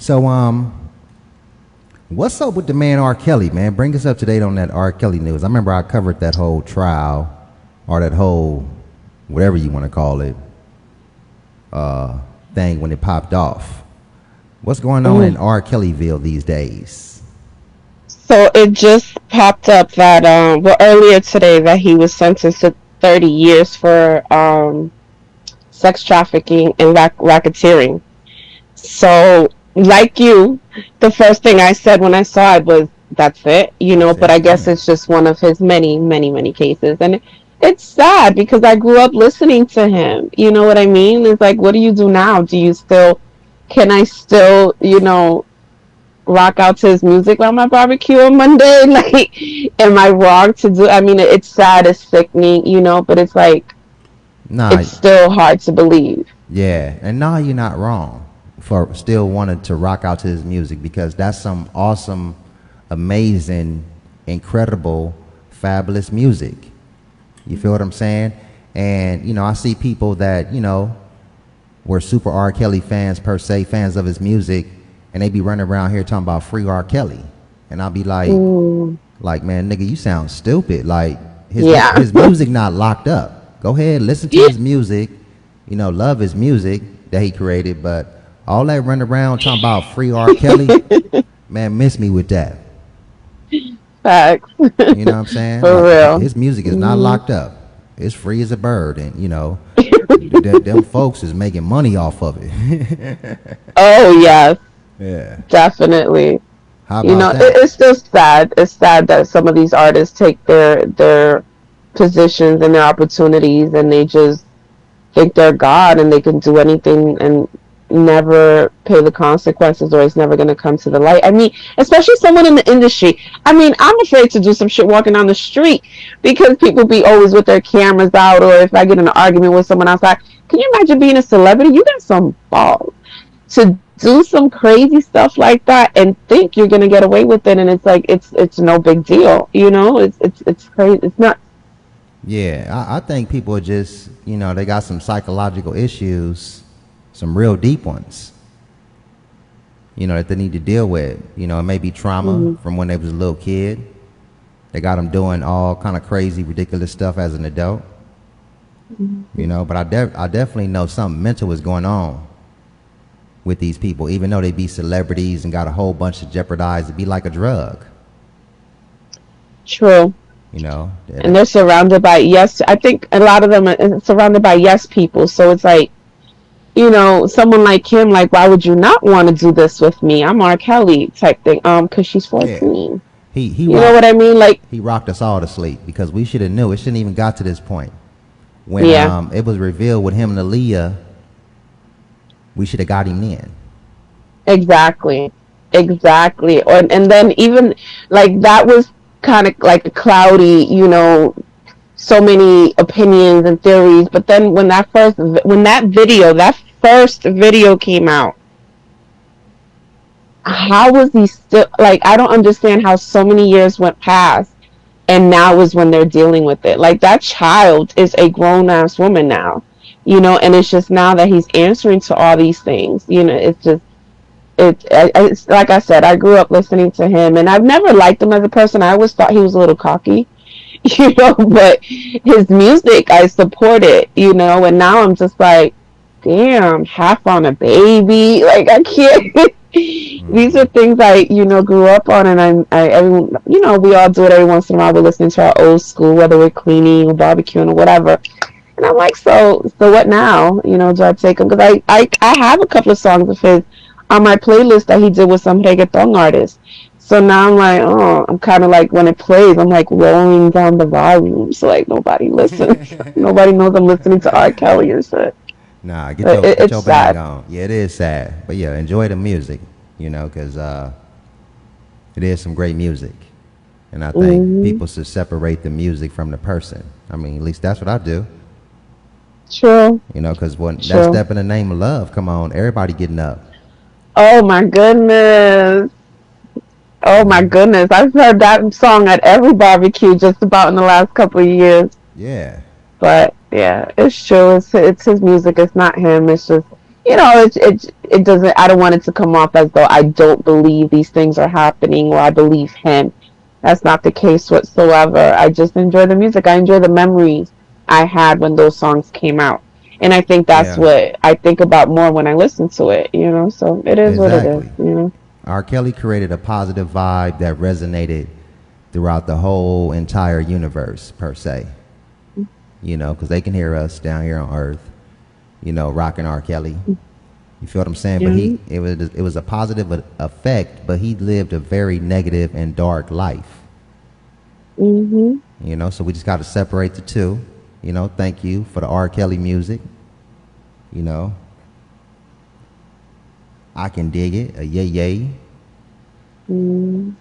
So, what's up with the man R. Kelly, man? Bring us up to date on that R. Kelly news. I remember I covered that whole trial, or that whole, whatever you want to call it, thing when it popped off. What's going on in R. Kellyville these days? So it just popped up that earlier today that he was sentenced to 30 years for sex trafficking and racketeering. So, like you, the first thing I said when I saw it was, "That's it," That's But it. I guess Yeah. it's just one of his many, many, many cases, and it's sad because I grew up listening to him. You know what I mean? It's like, what do you do now? Do you still? Can I still, rock out to his music on my barbecue on Monday? Like, am I wrong to do? I mean, it's sad, it's sickening, but it's like Nah, it's still hard to believe. yeah, and nah, you're not wrong for still wanting to rock out to his music because that's some awesome, amazing, incredible, fabulous music. You feel what I'm saying? And I see people that were super R. Kelly fans per se, fans of his music, and they be running around here talking about free R. Kelly, and I'll be Mm, like, man, nigga, you sound stupid. Like yeah. his music not locked up. Go ahead, listen to his music. Love his music that he created, but all that running around talking about free R. Kelly, man, miss me with that. Facts. You know what I'm saying? For Like real. his music is not Hmm. locked up. It's free as a bird, and them folks is making money off of it. Oh, yes, Yeah. definitely. How about that? It's still sad. It's sad that some of these artists take their positions and their opportunities and they just think they're God and they can do anything and never pay the consequences, or it's never going to come to the light. I mean, especially someone in the industry. I mean, I'm afraid to do some shit walking down the street because people be always with their cameras out, or if I get in an argument with someone outside. Can you imagine being a celebrity? You got some balls to do some crazy stuff like that and think you're going to get away with it, and it's like it's no big deal. It's crazy. It's not. Yeah, I think people are just, they got some psychological issues, some real deep ones, that they need to deal with. It may be trauma Mhm. from when they was a little kid. They got them doing all kind of crazy, ridiculous stuff as an adult. But I definitely know something mental is going on with these people, even though they be celebrities and got a whole bunch of jeopardized. It be like a drug, True. you know. And they're surrounded by yes. I think a lot of them are surrounded by yes people. So it's like, someone like him, like, why would you not want to do this with me? I'm R. Kelly type thing. Because she's Yeah, 14. he You know rocked what I mean? Like, he rocked us all to sleep because we should have knew. It shouldn't even got to this point when yeah, it was revealed with him and Aaliyah. We should have got him in. exactly, exactly. And then even like that was kind of like a cloudy, so many opinions and theories. But then when that first video came out, how was he still like? I don't understand how so many years went past, and now is when they're dealing with it. Like that child is a grown ass woman now, and it's just now that he's answering to all these things. It's just it's like I said, I grew up listening to him, and I've never liked him as a person. I always thought he was a little cocky, but his music I support it, and now I'm just like, damn, half on a baby, like I can't. These are things I, grew up on, and we all do it every once in a while. We're listening to our old school, whether we're cleaning or barbecuing or whatever. And I'm like, so what now? Do I take him? Because I have a couple of songs of his on my playlist that he did with some reggaeton artists. So now I'm like, oh, I'm kind of like when it plays, I'm like rolling down the volume so like nobody listens. Nobody knows I'm listening to R. Kelly and shit. Nah, But get it's your bag sad. on. Yeah, it is sad, but yeah, enjoy the music. Because it is some great music, and I think Hmm. people should separate the music from the person. I mean, at least that's what I do. True. Because when that True. step in the name of love, come on, everybody getting up. Oh my goodness. Oh my hmm goodness. I've heard that song at every barbecue just about in the last couple of years. Yeah, But yeah, it's true. It's his music. It's not him. It's just you know, it doesn't. I don't want it to come off as though I don't believe these things are happening or I believe him. That's not the case whatsoever. I just enjoy the music. I enjoy the memories I had when those songs came out, and I think that's Yeah, what I think about more when I listen to it. You know, so it is what it is. exactly. You know. R. Kelly created a positive vibe that resonated throughout the whole entire universe, per se. You know, because they can hear us down here on Earth, you know, rocking R. Kelly. You feel what I'm saying? But Yeah. it was a positive effect, but he lived a very negative and dark life. Mhm. You know, so we just got to separate the two. You know, thank you for the R. Kelly music. You know, I can dig it. A yay yay. Mm.